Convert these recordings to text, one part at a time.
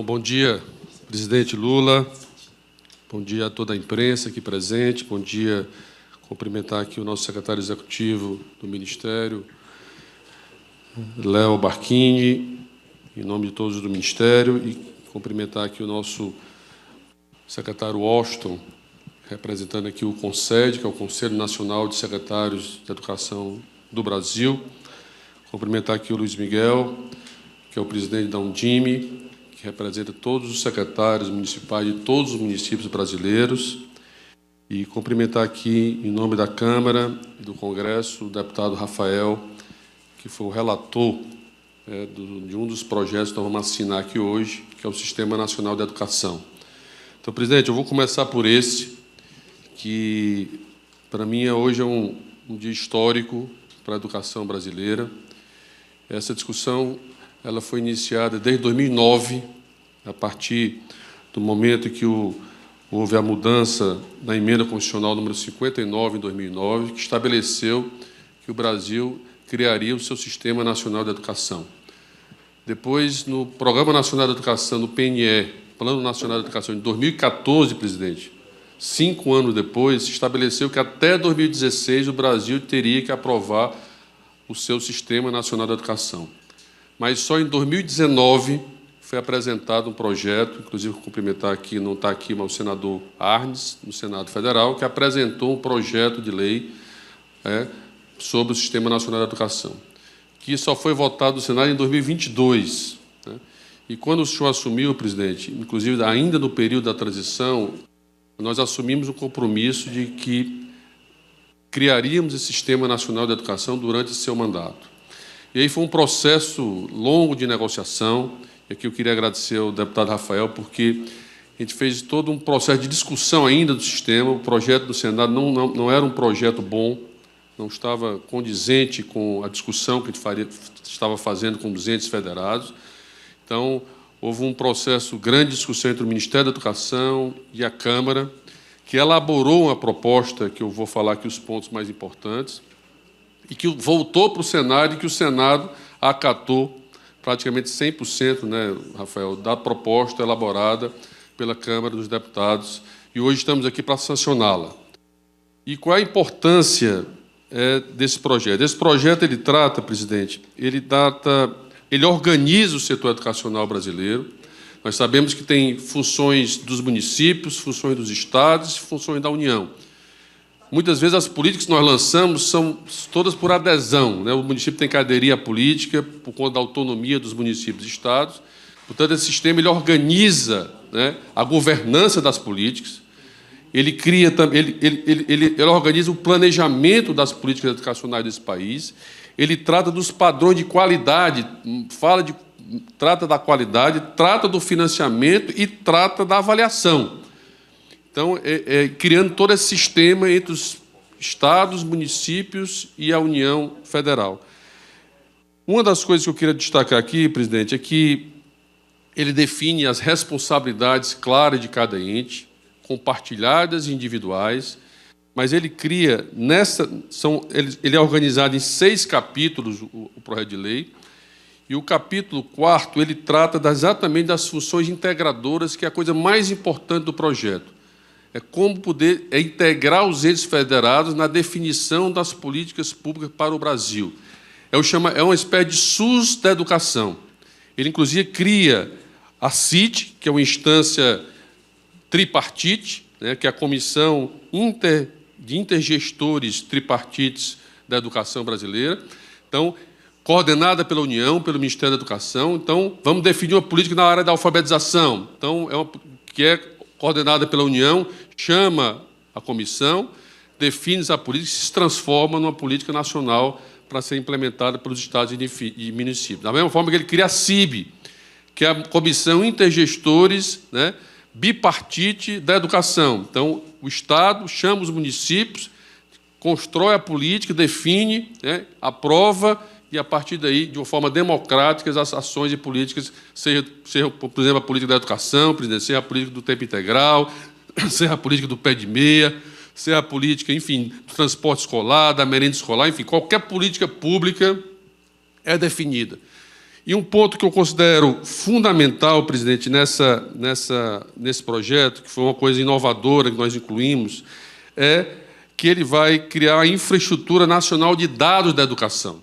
Bom dia, presidente Lula. Bom dia a toda a imprensa aqui presente. Bom dia, cumprimentar aqui o nosso secretário executivo do Ministério, Léo Barquini, em nome de todos do Ministério, e cumprimentar aqui o nosso secretário Washington, representando aqui o CONSED, que é o Conselho Nacional de Secretários de Educação do Brasil. Cumprimentar aqui o Luiz Miguel, que é o presidente da Undime, que representa todos os secretários municipais de todos os municípios brasileiros. E cumprimentar aqui, em nome da Câmara e do Congresso, o deputado Rafael, que foi o relator de um dos projetos que nós vamos assinar aqui hoje, que é o Sistema Nacional de Educação. Então, presidente, eu vou começar por esse, que, para mim, hoje é um dia histórico para a educação brasileira. Essa discussão ela foi iniciada desde 2009, a partir do momento em que houve a mudança na emenda constitucional número 59, em 2009, que estabeleceu que o Brasil criaria o seu Sistema Nacional de Educação. Depois, no Programa Nacional de Educação, no PNE, Plano Nacional de Educação, em 2014, presidente, 5 anos depois, se estabeleceu que até 2016 o Brasil teria que aprovar o seu Sistema Nacional de Educação. Mas só em 2019 foi apresentado um projeto, inclusive cumprimentar aqui, não está aqui, mas o senador Arnes, no Senado Federal, que apresentou um projeto de lei sobre o Sistema Nacional de Educação, que só foi votado no Senado em 2022. E quando o senhor assumiu, presidente, inclusive ainda no período da transição, nós assumimos o compromisso de que criaríamos esse Sistema Nacional de Educação durante o seu mandato. E aí foi um processo longo de negociação, e aqui eu queria agradecer ao deputado Rafael, porque a gente fez todo um processo de discussão ainda do sistema. O projeto do Senado não era um projeto bom, não estava condizente com a discussão que a gente estava fazendo com os entes federados. Então, houve um processo, grande discussão entre o Ministério da Educação e a Câmara, que elaborou uma proposta, que eu vou falar aqui os pontos mais importantes, e que voltou para o Senado, e que o Senado acatou praticamente 100%, né, Rafael, da proposta elaborada pela Câmara dos Deputados, e hoje estamos aqui para sancioná-la. E qual é a importância desse projeto? Esse projeto, ele trata, presidente, ele organiza o setor educacional brasileiro. Nós sabemos que tem funções dos municípios, funções dos estados e funções da União. Muitas vezes as políticas que nós lançamos são todas por adesão, né? O município tem que aderir à política por conta da autonomia dos municípios e estados. Portanto, esse sistema ele organiza, né, a governança das políticas, ele organiza o planejamento das políticas educacionais desse país, ele trata dos padrões de qualidade, trata da qualidade, trata do financiamento e trata da avaliação. Então, criando todo esse sistema entre os estados, municípios e a União Federal. Uma das coisas que eu queria destacar aqui, presidente, é que ele define as responsabilidades claras de cada ente, compartilhadas e individuais, mas ele cria, ele é organizado em 6 capítulos, o projeto de lei, e o capítulo 4º, ele trata exatamente das funções integradoras, que é a coisa mais importante do projeto. É como poder integrar os entes federados na definição das políticas públicas para o Brasil. É uma espécie de SUS da educação. Ele, inclusive, cria a CIT, que é uma instância tripartite, né, que é a Comissão de Intergestores Tripartites da Educação Brasileira. Então, coordenada pela União, pelo Ministério da Educação. Então, vamos definir uma política na área da alfabetização. Então, que é coordenada pela União, chama a comissão, define essa política e se transforma numa política nacional para ser implementada pelos estados e municípios. Da mesma forma que ele cria a CIB, que é a Comissão Intergestores, né, bipartite da educação. Então, o Estado chama os municípios, constrói a política, define, né, aprova, e, a partir daí, de uma forma democrática, as ações e políticas, seja, por exemplo, a política da educação, presidente, seja a política do tempo integral, seja a política do pé de meia, seja a política, enfim, do transporte escolar, da merenda escolar, enfim, qualquer política pública é definida. E um ponto que eu considero fundamental, presidente, nesse projeto, que foi uma coisa inovadora que nós incluímos, é que ele vai criar a infraestrutura nacional de dados da educação.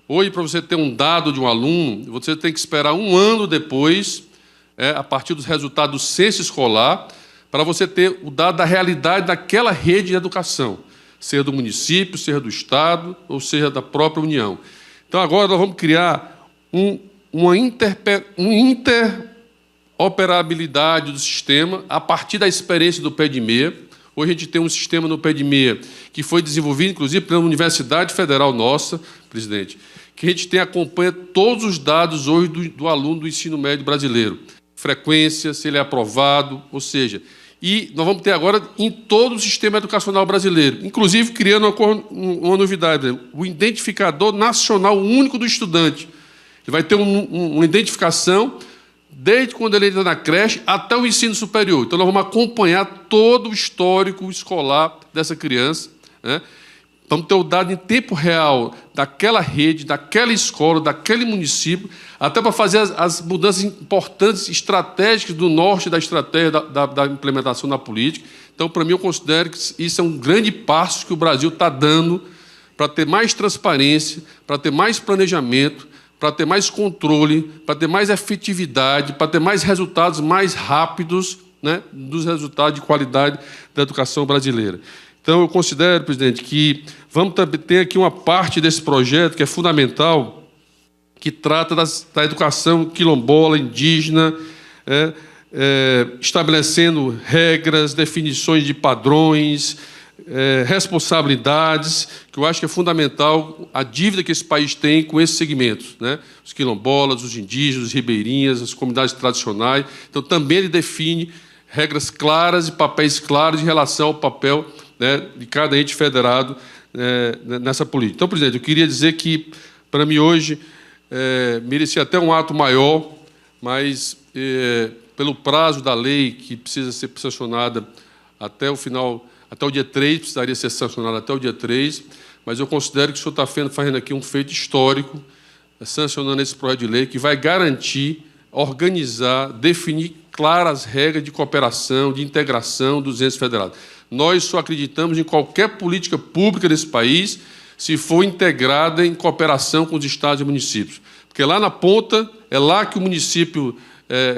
Hoje, para você ter um dado de um aluno, você tem que esperar um ano depois, a partir dos resultados do censo escolar, para você ter o dado da realidade daquela rede de educação, seja do município, seja do Estado, ou seja da própria União. Então, agora nós vamos criar uma interoperabilidade do sistema a partir da experiência do pé de meia. Hoje a gente tem um sistema no pé de meia que foi desenvolvido, inclusive, pela Universidade Federal nossa, presidente, que a gente acompanha todos os dados hoje do aluno do ensino médio brasileiro. Frequência, se ele é aprovado, ou seja, e nós vamos ter agora em todo o sistema educacional brasileiro, inclusive criando uma novidade, o identificador nacional único do estudante. Ele vai ter uma identificação desde quando ele entra na creche até o ensino superior. Então, nós vamos acompanhar todo o histórico escolar dessa criança, né? Vamos ter o dado em tempo real daquela rede, daquela escola, daquele município, até para fazer as mudanças importantes, estratégicas do norte da estratégia da implementação da política. Então, para mim, eu considero que isso é um grande passo que o Brasil está dando para ter mais transparência, para ter mais planejamento, para ter mais controle, para ter mais efetividade, para ter mais resultados mais rápidos, né, dos resultados de qualidade da educação brasileira. Então, eu considero, presidente, que vamos ter aqui uma parte desse projeto que é fundamental, que trata da educação quilombola, indígena, estabelecendo regras, definições de padrões, responsabilidades, que eu acho que é fundamental a dívida que esse país tem com esses segmentos, né? Os quilombolas, os indígenas, os ribeirinhas, as comunidades tradicionais. Então, também ele define regras claras e papéis claros em relação ao papel, né, de cada ente federado nessa política. Então, presidente, eu queria dizer que, para mim, hoje, merecia até um ato maior, mas, pelo prazo da lei, que precisa ser sancionada até o final, até o dia 3, precisaria ser sancionada até o dia 3, mas eu considero que o senhor está fazendo aqui um feito histórico, sancionando esse projeto de lei, que vai garantir, organizar, definir claras regras de cooperação, de integração dos entes federados. Nós só acreditamos em qualquer política pública desse país se for integrada em cooperação com os estados e municípios. Porque lá na ponta, é lá que o município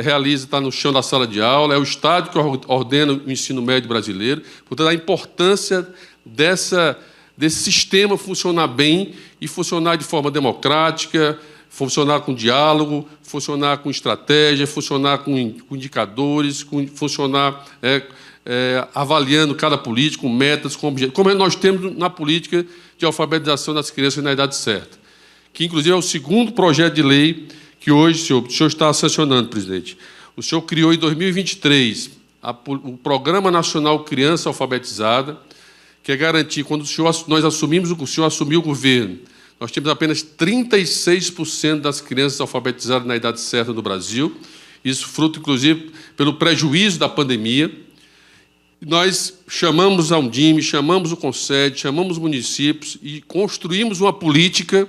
realiza, está no chão da sala de aula, é o Estado que ordena o ensino médio brasileiro. Portanto, a importância desse sistema funcionar bem e funcionar de forma democrática, funcionar com diálogo, funcionar com estratégia, funcionar com indicadores, funcionar avaliando cada política, com metas, com objetivos, como nós temos na política de alfabetização das crianças na idade certa, que, inclusive, é o segundo projeto de lei que hoje o senhor está sancionando, presidente. O senhor criou, em 2023, o Programa Nacional Criança Alfabetizada, que é garantir, quando nós assumimos, o senhor assumiu o governo, nós temos apenas 36% das crianças alfabetizadas na idade certa no Brasil, isso fruto, inclusive, pelo prejuízo da pandemia. Nós chamamos a Undime, chamamos o Concede, chamamos os municípios e construímos uma política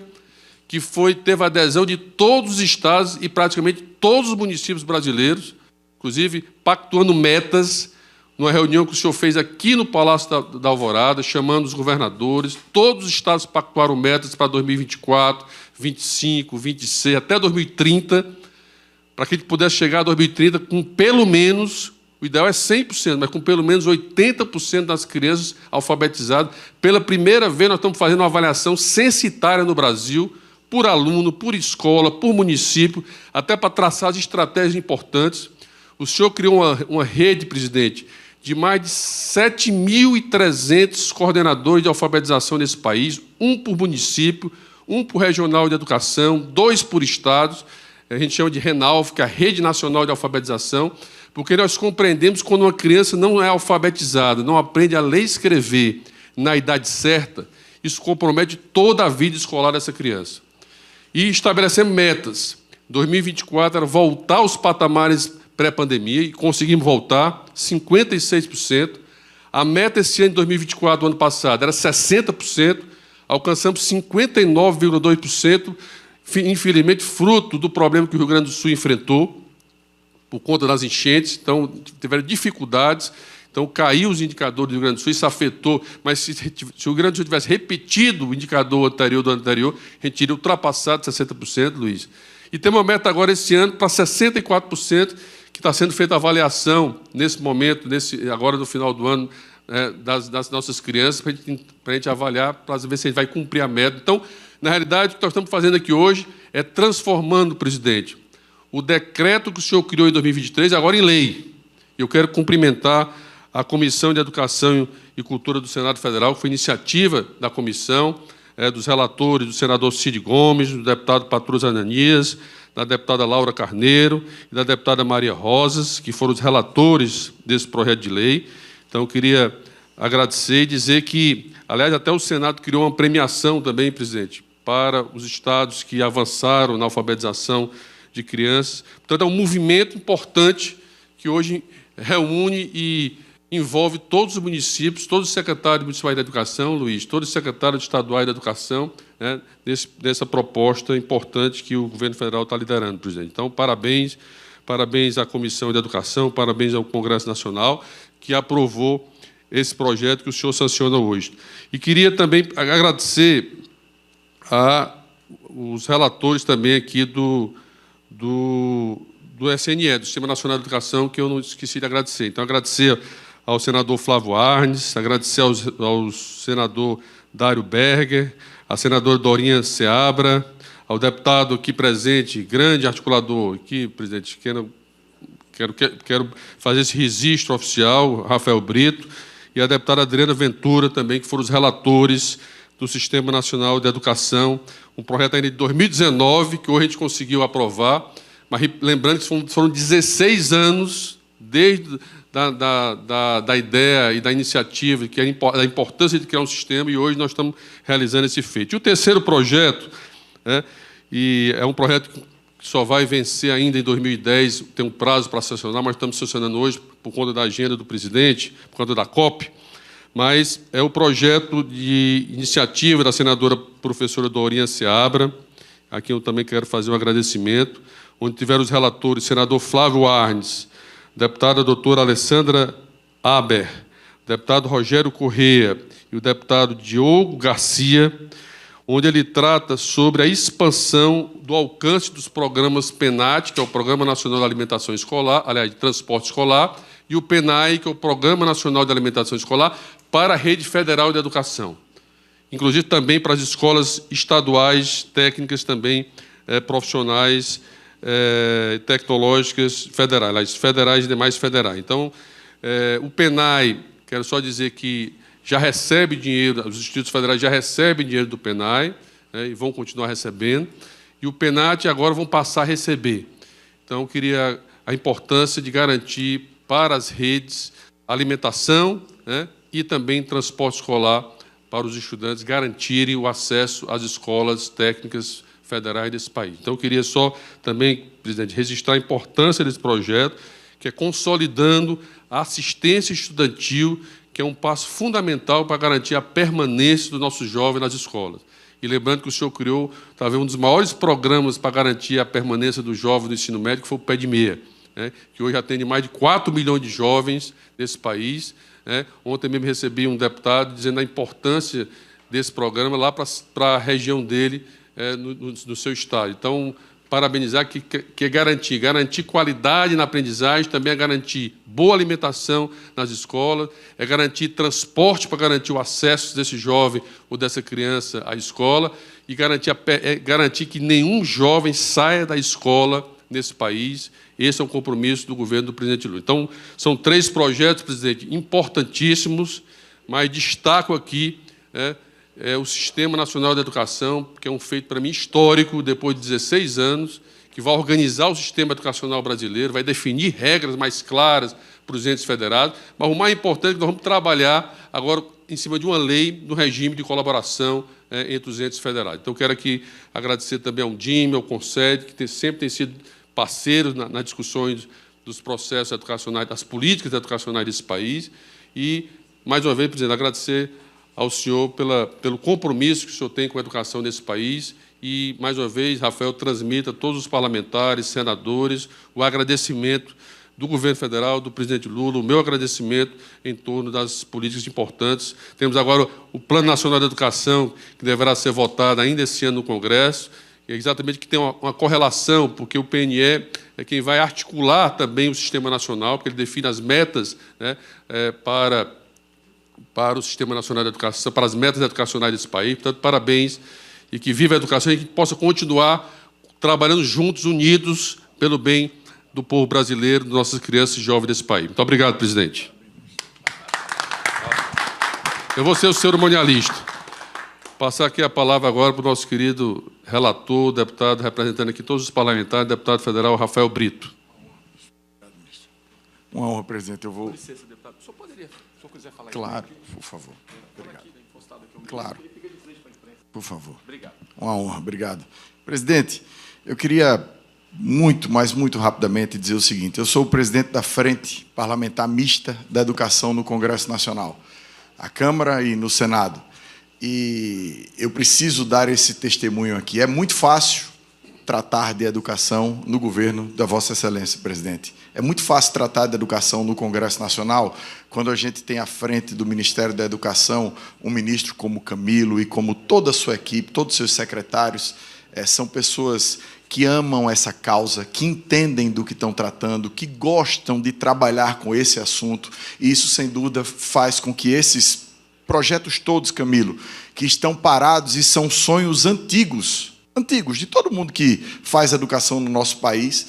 que teve a adesão de todos os estados e praticamente todos os municípios brasileiros, inclusive pactuando metas, numa reunião que o senhor fez aqui no Palácio da Alvorada, chamando os governadores, todos os estados pactuaram metas para 2024, 2025, 2026, até 2030, para que a gente pudesse chegar a 2030 com pelo menos, o ideal é 100%, mas com pelo menos 80% das crianças alfabetizadas. Pela primeira vez, nós estamos fazendo uma avaliação censitária no Brasil, por aluno, por escola, por município, até para traçar as estratégias importantes. O senhor criou uma rede, presidente, de mais de 7.300 coordenadores de alfabetização nesse país, um por município, um por regional de educação, 2 por estados, a gente chama de RENALF, que é a Rede Nacional de Alfabetização, porque nós compreendemos que quando uma criança não é alfabetizada, não aprende a ler e escrever na idade certa, isso compromete toda a vida escolar dessa criança. E estabelecemos metas. 2024 era voltar aos patamares pré-pandemia, e conseguimos voltar 56%. A meta esse ano, de 2024, do ano passado, era 60%, alcançamos 59,2%, infelizmente, fruto do problema que o Rio Grande do Sul enfrentou, por conta das enchentes, então tiveram dificuldades, então caiu os indicadores do Rio Grande do Sul, isso afetou, mas se o Rio Grande do Sul tivesse repetido o indicador anterior do ano anterior, a gente teria ultrapassado 60%, Luiz. E tem uma meta agora, esse ano, para 64%, que está sendo feita a avaliação, nesse momento, agora no final do ano, das nossas crianças, para a gente avaliar, para ver se a gente vai cumprir a meta. Então, na realidade, o que nós estamos fazendo aqui hoje é transformando, presidente, o decreto que o senhor criou em 2023, agora em lei. Eu quero cumprimentar a Comissão de Educação e Cultura do Senado Federal, que foi iniciativa da comissão, dos relatores, do senador Cid Gomes, do deputado Patrus Ananias, da deputada Laura Carneiro e da deputada Maria Rosas, que foram os relatores desse projeto de lei. Então, eu queria agradecer e dizer que, aliás, até o Senado criou uma premiação também, presidente, para os estados que avançaram na alfabetização de crianças. Portanto, é um movimento importante que hoje reúne e envolve todos os municípios, todos os secretários municipais da educação, Luiz, todos os secretários estaduais da educação, né, nessa proposta importante que o governo federal está liderando, presidente. Então, parabéns à Comissão de Educação, parabéns ao Congresso Nacional, que aprovou esse projeto que o senhor sanciona hoje. E queria também agradecer aos relatores também aqui do SNE, do Sistema Nacional de Educação, que eu não esqueci de agradecer. Então, agradecer ao senador Flávio Arnes, agradecer ao senador Dário Berger, à senadora Dorinha Seabra, ao deputado aqui presente, grande articulador aqui, presidente, quero fazer esse registro oficial, Rafael Brito, e a deputada Adriana Ventura também, que foram os relatores do Sistema Nacional de Educação, um projeto ainda de 2019, que hoje a gente conseguiu aprovar, mas lembrando que foram 16 anos desde da ideia e da iniciativa, que é a importância de criar um sistema, e hoje nós estamos realizando esse feito. E o terceiro projeto, e é um projeto que só vai vencer ainda em 2010, tem um prazo para sancionar, mas estamos sancionando hoje por conta da agenda do presidente, por conta da COP, mas é o projeto de iniciativa da senadora professora Dorinha Seabra, a quem eu também quero fazer um agradecimento, onde tiveram os relatores, senador Flávio Arnes, deputada doutora Alessandra Aber, deputado Rogério Corrêa e o deputado Diogo Garcia, onde ele trata sobre a expansão do alcance dos programas PENAT, que é o Programa Nacional de Alimentação Escolar, aliás, de Transporte Escolar, e o PENAE, que é o Programa Nacional de Alimentação Escolar, para a Rede Federal de Educação. Inclusive também para as escolas estaduais, técnicas também, profissionais, tecnológicas federais e demais federais. Então, o PENAE, quero só dizer que já recebe dinheiro, os institutos federais já recebem dinheiro do PENAE, e vão continuar recebendo, e o PENAT agora vão passar a receber. Então, eu queria a importância de garantir para as redes alimentação, e também transporte escolar para os estudantes garantirem o acesso às escolas técnicas federais desse país. Então, eu queria só também, presidente, registrar a importância desse projeto, que é consolidando a assistência estudantil, que é um passo fundamental para garantir a permanência dos nossos jovens nas escolas. E lembrando que o senhor criou, talvez, um dos maiores programas para garantir a permanência dos jovens do ensino médio, que foi o Pé de Meia, que hoje atende mais de 4 milhões de jovens nesse país. Ontem mesmo recebi um deputado dizendo a importância desse programa lá para a região dele, no seu estado. Então, parabenizar, que é garantir qualidade na aprendizagem, também é garantir boa alimentação nas escolas, é garantir transporte para garantir o acesso desse jovem ou dessa criança à escola e garantir que nenhum jovem saia da escola nesse país. Esse é um compromisso do governo do presidente Lula. Então, são 3 projetos, presidente, importantíssimos, mas destaco aqui o Sistema Nacional de Educação, que é um feito, para mim, histórico, depois de 16 anos, que vai organizar o sistema educacional brasileiro, vai definir regras mais claras para os entes federados, mas o mais importante é que nós vamos trabalhar agora em cima de uma lei no regime de colaboração entre os entes federados. Então, quero aqui agradecer também ao DIME, ao CONSED, que sempre tem sido parceiros nas discussões dos processos educacionais, das políticas educacionais desse país, e, mais uma vez, presidente, agradecer ao senhor pelo compromisso que o senhor tem com a educação nesse país e, mais uma vez, Rafael, transmita a todos os parlamentares, senadores, o agradecimento do governo federal, do presidente Lula, o meu agradecimento em torno das políticas importantes. Temos agora o Plano Nacional de Educação, que deverá ser votado ainda esse ano no Congresso, e exatamente que tem uma correlação, porque o PNE é quem vai articular também o Sistema Nacional, porque ele define as metas, né, para o Sistema Nacional de Educação, para as metas educacionais desse país. Portanto, parabéns, e que viva a educação e que possa continuar trabalhando juntos, unidos, pelo bem do povo brasileiro, das nossas crianças e jovens desse país. Muito obrigado, presidente. Eu vou ser o cerimonialista. Passar aqui a palavra agora para o nosso querido relator, deputado, representando aqui todos os parlamentares, deputado federal Rafael Brito. Uma honra, presidente. Eu vou... Com licença, deputado. O senhor poderia, se o senhor quiser falar Claro, aqui? por favor. Obrigado. Claro. Por favor. Obrigado. Uma honra, obrigado. Presidente, eu queria muito, mas muito rapidamente dizer o seguinte: eu sou o presidente da Frente Parlamentar Mista da Educação no Congresso Nacional, a Câmara e no Senado. E eu preciso dar esse testemunho aqui. É muito fácil tratar de educação no governo da Vossa Excelência, presidente. É muito fácil tratar de educação no Congresso Nacional quando a gente tem à frente do Ministério da Educação um ministro como Camilo e como toda a sua equipe, todos os seus secretários, são pessoas que amam essa causa, que entendem do que estão tratando, que gostam de trabalhar com esse assunto, e isso, sem dúvida, faz com que esses projetos todos, Camilo, que estão parados e são sonhos antigos de todo mundo que faz educação no nosso país,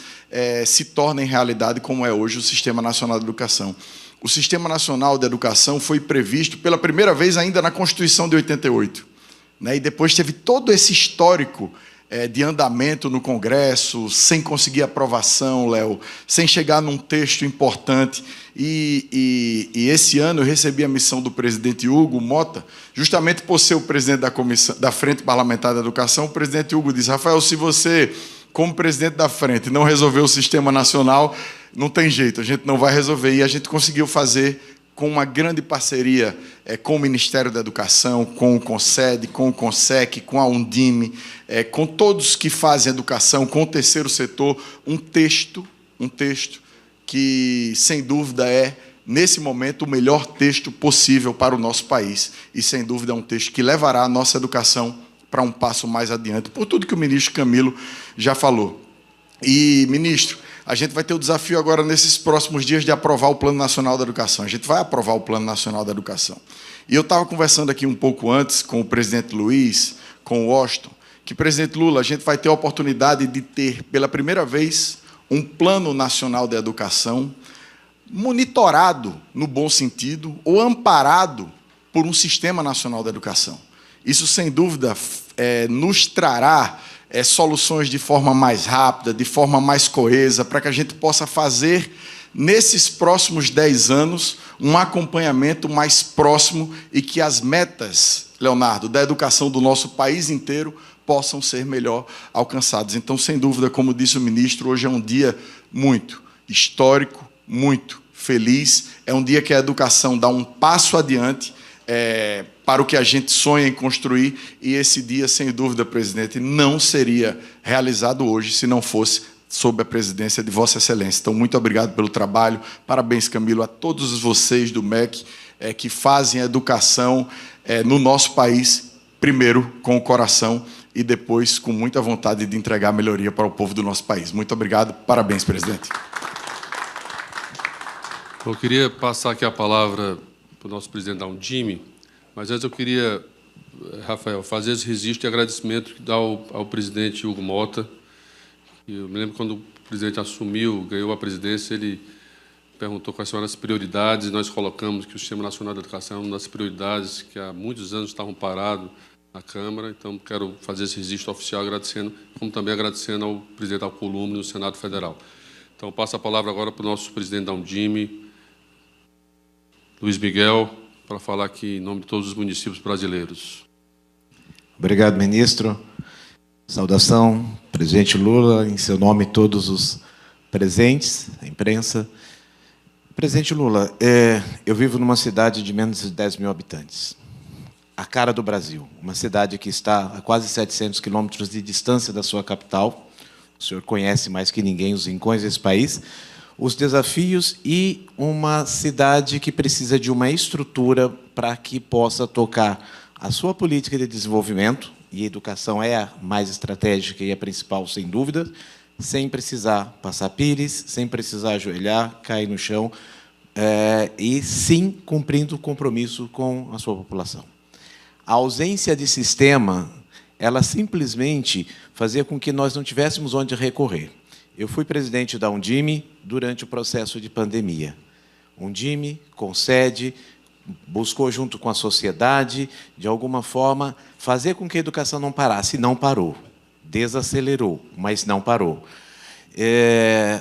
se tornem realidade, como é hoje o Sistema Nacional de Educação. O Sistema Nacional de Educação foi previsto pela primeira vez ainda na Constituição de 88, né? E depois teve todo esse histórico de andamento no Congresso, sem conseguir aprovação, Léo, sem chegar num texto importante. E esse ano eu recebi a missão do presidente Hugo Mota, justamente por ser o presidente da comissão, da Frente Parlamentar da Educação. O presidente Hugo disse: Rafael, se você, como presidente da frente, não resolver o Sistema Nacional, não tem jeito, a gente não vai resolver. E a gente conseguiu fazer com uma grande parceria com o Ministério da Educação, com o CONSED, com o CONSEC, com a Undime, com todos que fazem educação, com o terceiro setor, um texto que, sem dúvida, é, nesse momento, o melhor texto possível para o nosso país. E, sem dúvida, é um texto que levará a nossa educação para um passo mais adiante, por tudo que o ministro Camilo já falou. E, ministro, a gente vai ter o desafio agora, nesses próximos dias, de aprovar o Plano Nacional da Educação. A gente vai aprovar o Plano Nacional da Educação. E eu estava conversando aqui um pouco antes com o presidente Luiz, com o Washington, que, presidente Lula, a gente vai ter a oportunidade de ter, pela primeira vez, um Plano Nacional da Educação monitorado, no bom sentido, ou amparado por um Sistema Nacional da Educação. Isso, sem dúvida, nos trará soluções de forma mais rápida, de forma mais coesa, para que a gente possa fazer, nesses próximos 10 anos, um acompanhamento mais próximo e que as metas, Leonardo, da educação do nosso país inteiro possam ser melhor alcançadas. Então, sem dúvida, como disse o ministro, hoje é um dia muito histórico, muito feliz. É um dia que a educação dá um passo adiante para o que a gente sonha em construir, e esse dia, sem dúvida, presidente, não seria realizado hoje se não fosse sob a presidência de Vossa Excelência. Então, muito obrigado pelo trabalho. Parabéns, Camilo, a todos vocês do MEC que fazem a educação no nosso país, primeiro com o coração e depois com muita vontade de entregar melhoria para o povo do nosso país. Muito obrigado. Parabéns, presidente. Eu queria passar aqui a palavra para o nosso presidente da Undime, mas antes eu queria, Rafael, fazer esse registro de agradecimento que dá ao presidente Hugo Mota. Eu me lembro quando o presidente assumiu, ganhou a presidência, ele perguntou quais são as prioridades, e nós colocamos que o Sistema Nacional de Educação é uma das prioridades que há muitos anos estavam parados na Câmara. Então, quero fazer esse registro oficial agradecendo, como também agradecendo ao presidente Alcolumbre no Senado Federal. Então, passo a palavra agora para o nosso presidente da Undime, Luiz Miguel, para falar aqui em nome de todos os municípios brasileiros. Obrigado, ministro. Saudação, presidente Lula, em seu nome todos os presentes, a imprensa. Presidente Lula, eu vivo numa cidade de menos de 10 mil habitantes. a cara do Brasil, uma cidade que está a quase 700 quilômetros de distância da sua capital. O senhor conhece mais que ninguém os rincões desse país, os desafios, e uma cidade que precisa de uma estrutura para que possa tocar a sua política de desenvolvimento, e a educação é a mais estratégica e a principal, sem dúvida, sem precisar passar pires, sem precisar ajoelhar, cair no chão, e sim cumprindo o compromisso com a sua população. A ausência de sistema, ela simplesmente fazia com que nós não tivéssemos onde recorrer. Eu fui presidente da Undime durante o processo de pandemia. Undime, Concede, buscou, junto com a sociedade, de alguma forma, fazer com que a educação não parasse. Não parou. Desacelerou, mas não parou.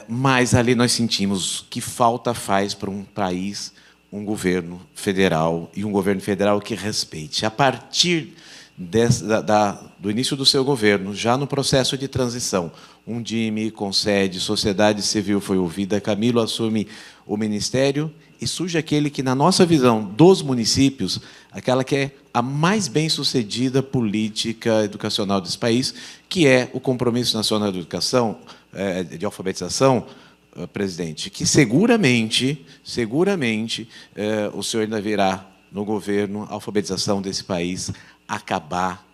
Mas ali nós sentimos que falta faz para um país um governo federal, e um governo federal que respeite. A partir do início do seu governo, já no processo de transição, Undime, Concede, sociedade civil foi ouvida, Camilo assume o ministério e surge aquele que, na nossa visão dos municípios, aquela que é a mais bem-sucedida política educacional desse país, que é o Compromisso Nacional de Educação, de Alfabetização, presidente, que seguramente, o senhor ainda virá no governo a alfabetização desse país acabar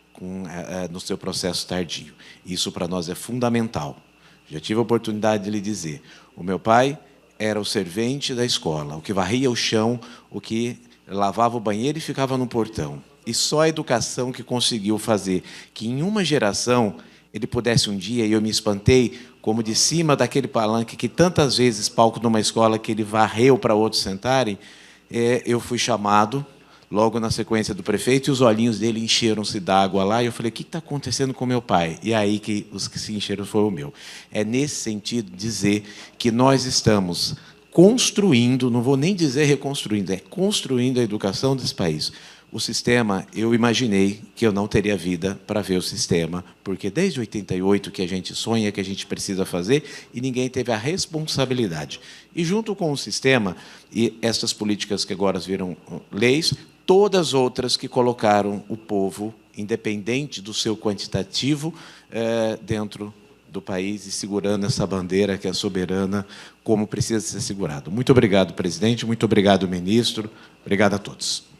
no seu processo tardio. Isso, para nós, é fundamental. Já tive a oportunidade de lhe dizer, o meu pai era o servente da escola, o que varria o chão, o que lavava o banheiro e ficava no portão. E só a educação que conseguiu fazer que, em uma geração, ele pudesse um dia, e eu me espantei, como de cima daquele palanque que tantas vezes, palco numa escola, que ele varreu para outros sentarem, eu fui chamado, logo na sequência do prefeito, e os olhinhos dele encheram-se d'água lá, e eu falei, o que está acontecendo com meu pai? E aí que os que se encheram foi o meu. É nesse sentido dizer que nós estamos construindo, não vou nem dizer reconstruindo, é construindo a educação desse país. O sistema, eu imaginei que eu não teria vida para ver o sistema, porque desde 88 que a gente sonha, que a gente precisa fazer, e ninguém teve a responsabilidade. E, junto com o sistema, e essas políticas que agora viram leis, todas as outras que colocaram o povo, independente do seu quantitativo, dentro do país e segurando essa bandeira que é soberana, como precisa ser segurado. Muito obrigado, presidente. Muito obrigado, ministro. Obrigado a todos.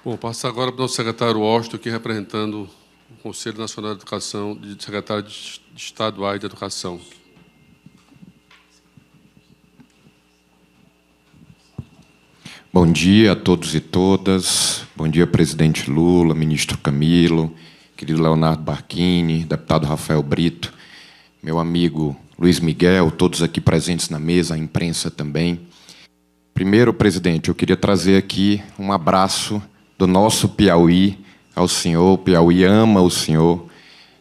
Bom, passo agora para o nosso secretário Washington, aqui representando o Conselho Nacional de Educação, secretário estadual de Educação. Bom dia a todos e todas. Bom dia, presidente Lula, ministro Camilo, querido Leonardo Barquini, deputado Rafael Brito, meu amigo Luiz Miguel, todos aqui presentes na mesa, a imprensa também. Primeiro, presidente, eu queria trazer aqui um abraço do nosso Piauí ao senhor. O Piauí ama o senhor.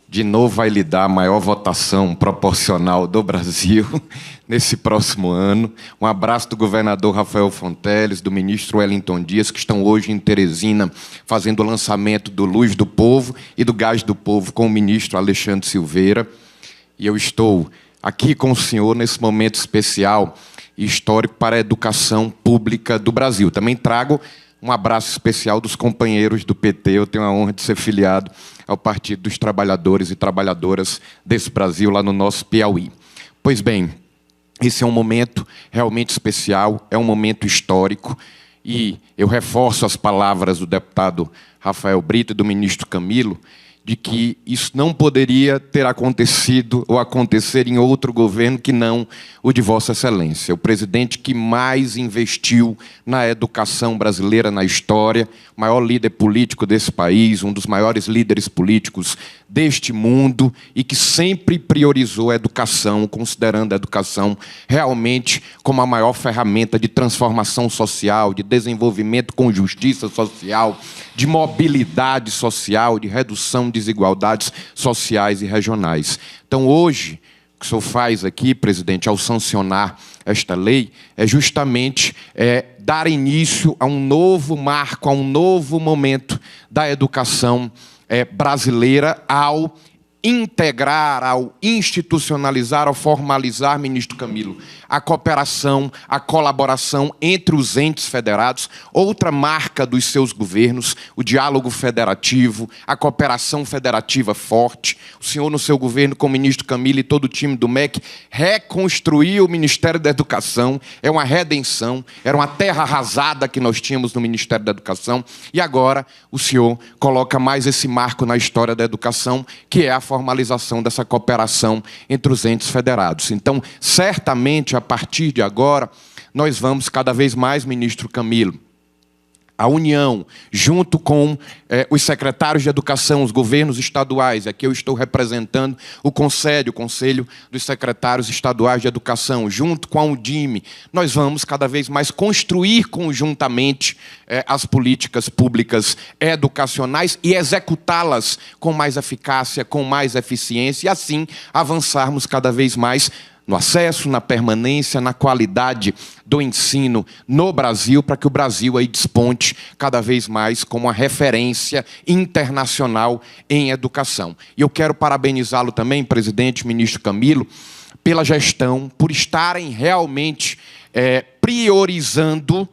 De novo vai lhe dar a maior votação proporcional do Brasil nesse próximo ano. Um abraço do governador Rafael Fonteles, do ministro Wellington Dias, que estão hoje em Teresina fazendo o lançamento do Luz do Povo e do Gás do Povo com o ministro Alexandre Silveira. E eu estou aqui com o senhor nesse momento especial e histórico para a educação pública do Brasil. Também trago um abraço especial dos companheiros do PT. Eu tenho a honra de ser filiado ao Partido dos Trabalhadores e Trabalhadoras desse Brasil, lá no nosso Piauí. Pois bem, esse é um momento realmente especial, é um momento histórico, e eu reforço as palavras do deputado Rafael Brito e do ministro Camilo, de que isso não poderia ter acontecido ou acontecer em outro governo que não o de Vossa Excelência. O presidente que mais investiu na educação brasileira na história, o maior líder político desse país, um dos maiores líderes políticos deste mundo, e que sempre priorizou a educação, considerando a educação realmente como a maior ferramenta de transformação social, de desenvolvimento com justiça social, de mobilidade social, de redução de desigualdades sociais e regionais. Então, hoje, o que o senhor faz aqui, presidente, ao sancionar esta lei, é justamente dar início a um novo marco, a um novo momento da educação brasileira, ao integrar, ao institucionalizar, ao formalizar, ministro Camilo, a cooperação, a colaboração entre os entes federados, outra marca dos seus governos, o diálogo federativo, a cooperação federativa forte. O senhor, no seu governo, com o ministro Camilo e todo o time do MEC, reconstruiu o Ministério da Educação. É uma redenção, era uma terra arrasada que nós tínhamos no Ministério da Educação, e agora o senhor coloca mais esse marco na história da educação, que é a formalização dessa cooperação entre os entes federados. Então, certamente, a partir de agora, nós vamos cada vez mais, ministro Camilo, a União, junto com os secretários de Educação, os governos estaduais, aqui eu estou representando o Conselho dos Secretários Estaduais de Educação, junto com a Undime, nós vamos cada vez mais construir conjuntamente as políticas públicas educacionais e executá-las com mais eficácia, com mais eficiência, e assim avançarmos cada vez mais no acesso, na permanência, na qualidade do ensino no Brasil, para que o Brasil aí desponte cada vez mais como uma referência internacional em educação. E eu quero parabenizá-lo também, presidente, ministro Camilo, pela gestão, por estarem realmente priorizando,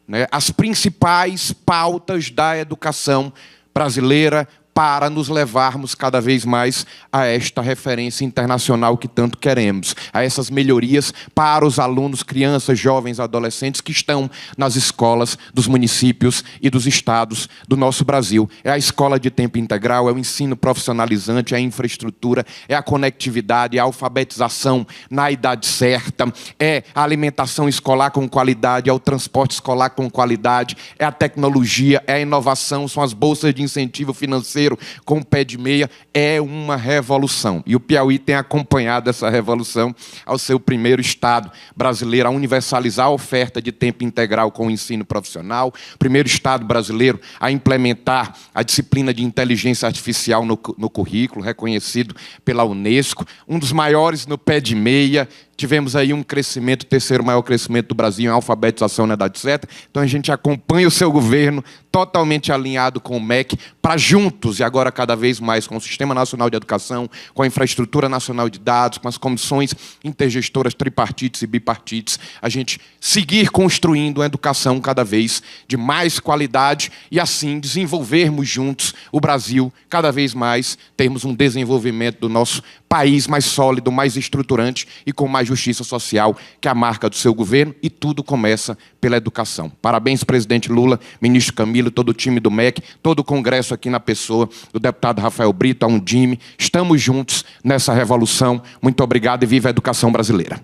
né, as principais pautas da educação brasileira, para nos levarmos cada vez mais a esta referência internacional que tanto queremos, a essas melhorias para os alunos, crianças, jovens, adolescentes que estão nas escolas dos municípios e dos estados do nosso Brasil. É a escola de tempo integral, é o ensino profissionalizante, é a infraestrutura, é a conectividade, é a alfabetização na idade certa, é a alimentação escolar com qualidade, é o transporte escolar com qualidade, é a tecnologia, é a inovação, são as bolsas de incentivo financeiro com o pé de meia. É uma revolução. E o Piauí tem acompanhado essa revolução ao ser o primeiro estado brasileiro a universalizar a oferta de tempo integral com o ensino profissional, primeiro estado brasileiro a implementar a disciplina de inteligência artificial no currículo, reconhecido pela Unesco, um dos maiores no pé de meia. Tivemos aí um crescimento, o terceiro maior crescimento do Brasil em alfabetização na idade certa. Então a gente acompanha o seu governo totalmente alinhado com o MEC, para juntos, e agora cada vez mais com o Sistema Nacional de Educação, com a Infraestrutura Nacional de Dados, com as comissões intergestoras tripartites e bipartites, a gente seguir construindo uma educação cada vez de mais qualidade e assim desenvolvermos juntos o Brasil cada vez mais, termos um desenvolvimento do nosso país mais sólido, mais estruturante e com mais justiça social, que é a marca do seu governo, e tudo começa pela educação. Parabéns, presidente Lula, ministro Camilo, todo o time do MEC, todo o Congresso aqui na pessoa do deputado Rafael Brito, a Undime. Estamos juntos nessa revolução. Muito obrigado e viva a educação brasileira.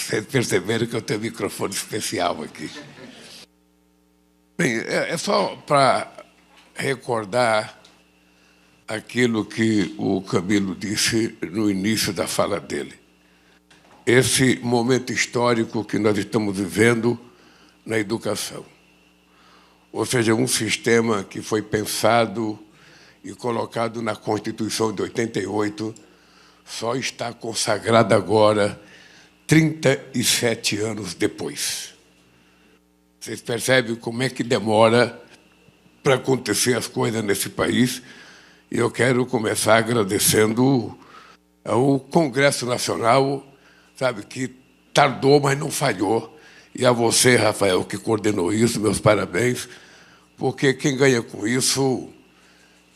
Vocês perceberam que eu tenho um microfone especial aqui. Bem, é só para recordar aquilo que o Camilo disse no início da fala dele. Esse momento histórico que nós estamos vivendo na educação. Ou seja, um sistema que foi pensado e colocado na Constituição de 88, só está consagrado agora, 37 anos depois. Vocês percebem como é que demora para acontecer as coisas nesse país? E eu quero começar agradecendo ao Congresso Nacional, sabe, que tardou, mas não falhou. E a você, Rafael, que coordenou isso, meus parabéns, porque quem ganha com isso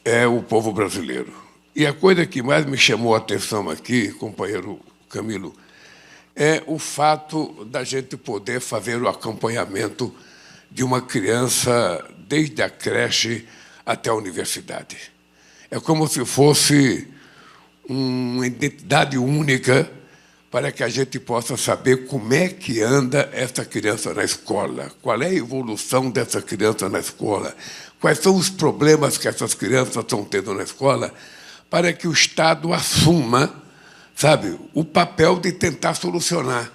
é o povo brasileiro. E a coisa que mais me chamou a atenção aqui, companheiro Camilo, é o fato da gente poder fazer o acompanhamento de uma criança desde a creche até a universidade. É como se fosse uma identidade única para que a gente possa saber como é que anda essa criança na escola, qual é a evolução dessa criança na escola, quais são os problemas que essas crianças estão tendo na escola, para que o Estado assuma, sabe, o papel de tentar solucionar.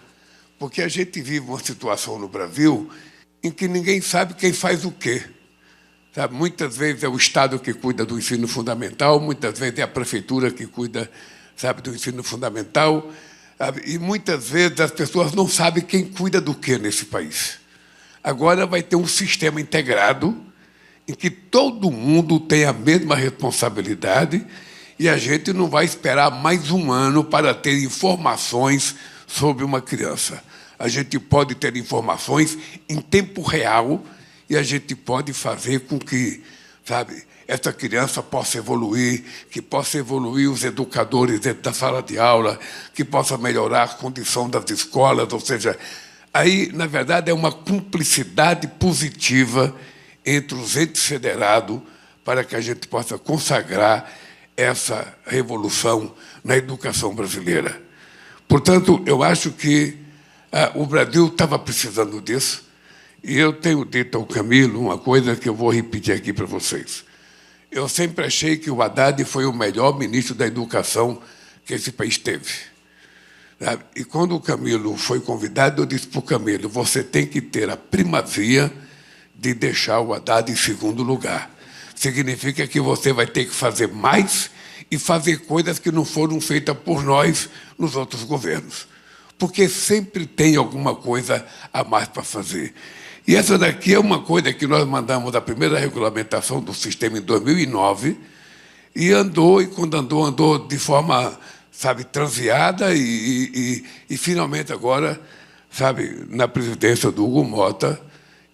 Porque a gente vive uma situação no Brasil em que ninguém sabe quem faz o quê. Sabe? Muitas vezes é o Estado que cuida do ensino fundamental, muitas vezes é a prefeitura que cuida, sabe, do ensino fundamental, sabe? E muitas vezes as pessoas não sabem quem cuida do quê nesse país. Agora vai ter um sistema integrado em que todo mundo tem a mesma responsabilidade e a gente não vai esperar mais um ano para ter informações sobre uma criança. A gente pode ter informações em tempo real e a gente pode fazer com que, sabe, essa criança possa evoluir, que possa evoluir os educadores dentro da sala de aula, que possa melhorar a condição das escolas, ou seja, aí, na verdade, é uma cumplicidade positiva entre os entes federados para que a gente possa consagrar essa revolução na educação brasileira. Portanto, eu acho que o Brasil estava precisando disso, e eu tenho dito ao Camilo uma coisa que eu vou repetir aqui para vocês. Eu sempre achei que o Haddad foi o melhor ministro da educação que esse país teve. E quando o Camilo foi convidado, eu disse para o Camilo, você tem que ter a primazia de deixar o Haddad em segundo lugar. Significa que você vai ter que fazer mais e fazer coisas que não foram feitas por nós nos outros governos. Porque sempre tem alguma coisa a mais para fazer. E essa daqui é uma coisa que nós mandamos a primeira regulamentação do sistema em 2009 e andou, e quando andou de forma, sabe, transiada e finalmente agora, sabe, na presidência do Hugo Mota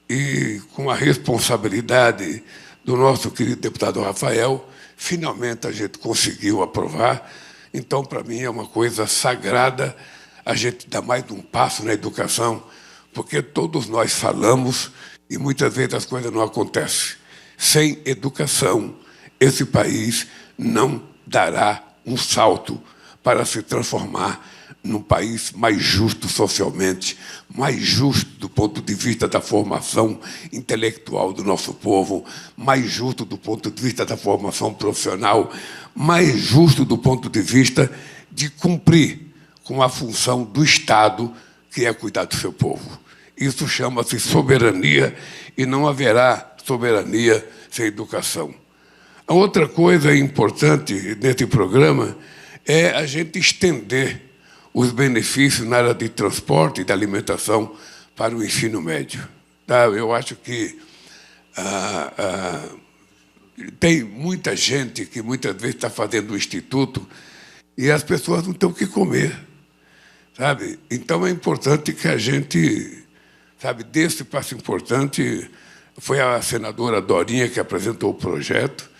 e com a responsabilidade do nosso querido deputado Rafael, finalmente a gente conseguiu aprovar. Então, para mim, é uma coisa sagrada a gente dar mais um passo na educação, porque todos nós falamos e muitas vezes as coisas não acontecem. Sem educação, esse país não dará um salto para se transformar num país mais justo socialmente, mais justo do ponto de vista da formação intelectual do nosso povo, mais justo do ponto de vista da formação profissional, mais justo do ponto de vista de cumprir com a função do Estado, que é cuidar do seu povo. Isso chama-se soberania e não haverá soberania sem educação. A outra coisa importante nesse programa é a gente estender os benefícios na área de transporte e de alimentação para o ensino médio. Tá? Eu acho que tem muita gente que muitas vezes está fazendo o instituto e as pessoas não têm o que comer. Sabe? Então é importante que a gente, sabe, dê esse passo importante. Foi a senadora Dorinha que apresentou o projeto,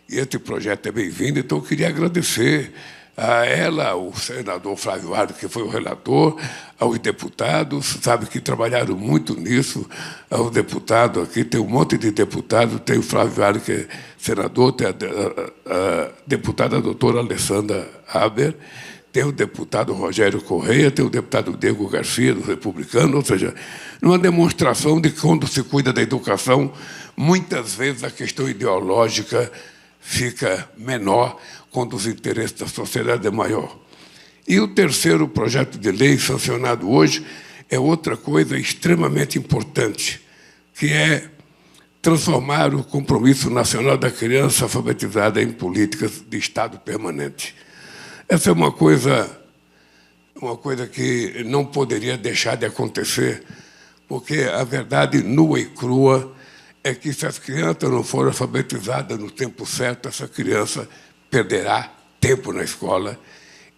e esse projeto é bem-vindo, então eu queria agradecer a ela, ao senador Flávio Ardo, que foi o relator, aos deputados, sabe, que trabalharam muito nisso, aos deputados aqui, tem um monte de deputados, tem o Flávio Ardo, que é senador, tem a deputada doutora Alessandra Haber, tem o deputado Rogério Correia, tem o deputado Diego Garcia, do Republicano, ou seja, numa demonstração de que, quando se cuida da educação, muitas vezes a questão ideológica fica menor quando os interesses da sociedade é maior. E o terceiro projeto de lei sancionado hoje é outra coisa extremamente importante, que é transformar o Compromisso Nacional da Criança Alfabetizada em políticas de Estado permanente. Essa é uma coisa que não poderia deixar de acontecer, porque a verdade nua e crua é que, se as crianças não forem alfabetizadas no tempo certo, essa criança perderá tempo na escola,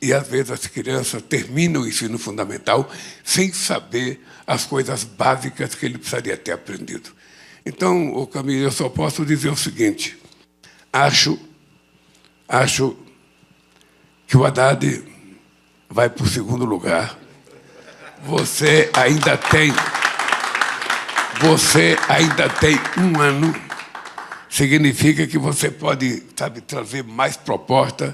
e, às vezes, as crianças terminam o ensino fundamental sem saber as coisas básicas que ele precisaria ter aprendido. Então, Camilo, eu só posso dizer o seguinte: acho que o Haddad vai para o segundo lugar. Você ainda tem um ano, significa que você pode, trazer mais propostas.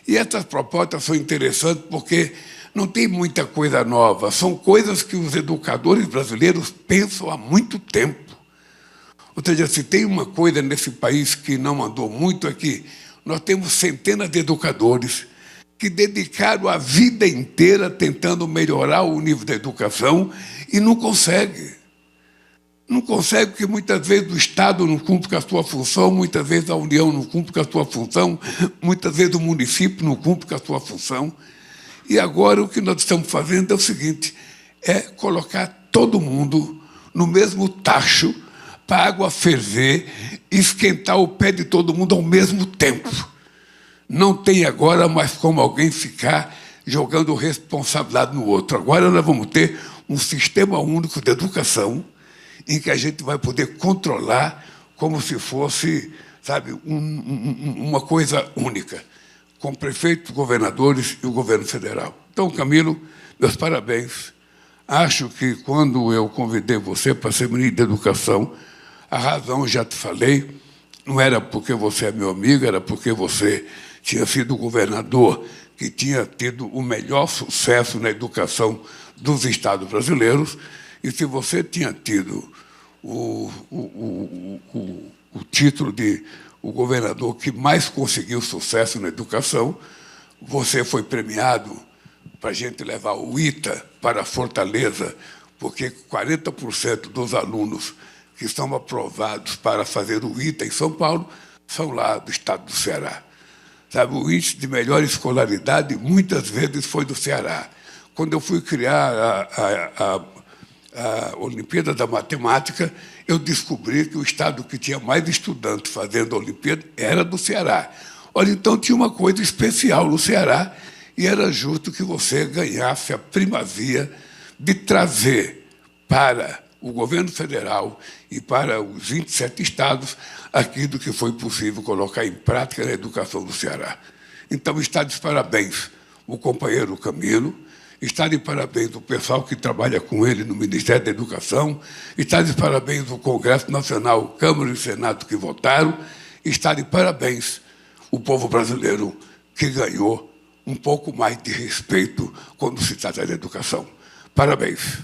E essas propostas são interessantes porque não tem muita coisa nova, são coisas que os educadores brasileiros pensam há muito tempo. Ou seja, se tem uma coisa nesse país que não andou muito, é que nós temos centenas de educadores que dedicaram a vida inteira tentando melhorar o nível da educação e não conseguem. Não consegue porque, muitas vezes, o Estado não cumpre com a sua função, muitas vezes a União não cumpre com a sua função, muitas vezes o município não cumpre com a sua função. E agora o que nós estamos fazendo é o seguinte: é colocar todo mundo no mesmo tacho para a água ferver e esquentar o pé de todo mundo ao mesmo tempo. Não tem agora mais como alguém ficar jogando responsabilidade no outro. Agora nós vamos ter um sistema único de educação em que a gente vai poder controlar como se fosse, uma coisa única, com prefeitos, governadores e o governo federal. Então, Camilo, meus parabéns. Acho que, quando eu convidei você para ser ministro da Educação, a razão, já te falei, não era porque você é meu amigo, era porque você tinha sido o governador que tinha tido o melhor sucesso na educação dos estados brasileiros. E, se você tinha tido o título de o governador que mais conseguiu sucesso na educação, você foi premiado para a gente levar o ITA para Fortaleza, porque 40% dos alunos que estão aprovados para fazer o ITA em São Paulo são lá do estado do Ceará. O índice de melhor escolaridade muitas vezes foi do Ceará. Quando eu fui criar a Olimpíada da Matemática, eu descobri que o estado que tinha mais estudantes fazendo a Olimpíada era do Ceará. Olha, então tinha uma coisa especial no Ceará e era justo que você ganhasse a primazia de trazer para o governo federal e para os 27 estados aquilo que foi possível colocar em prática na educação do Ceará. Então, está de parabéns o companheiro Camilo, está de parabéns o pessoal que trabalha com ele no Ministério da Educação, está de parabéns o Congresso Nacional, Câmara e Senado que votaram, está de parabéns o povo brasileiro que ganhou um pouco mais de respeito quando se trata de educação. Parabéns.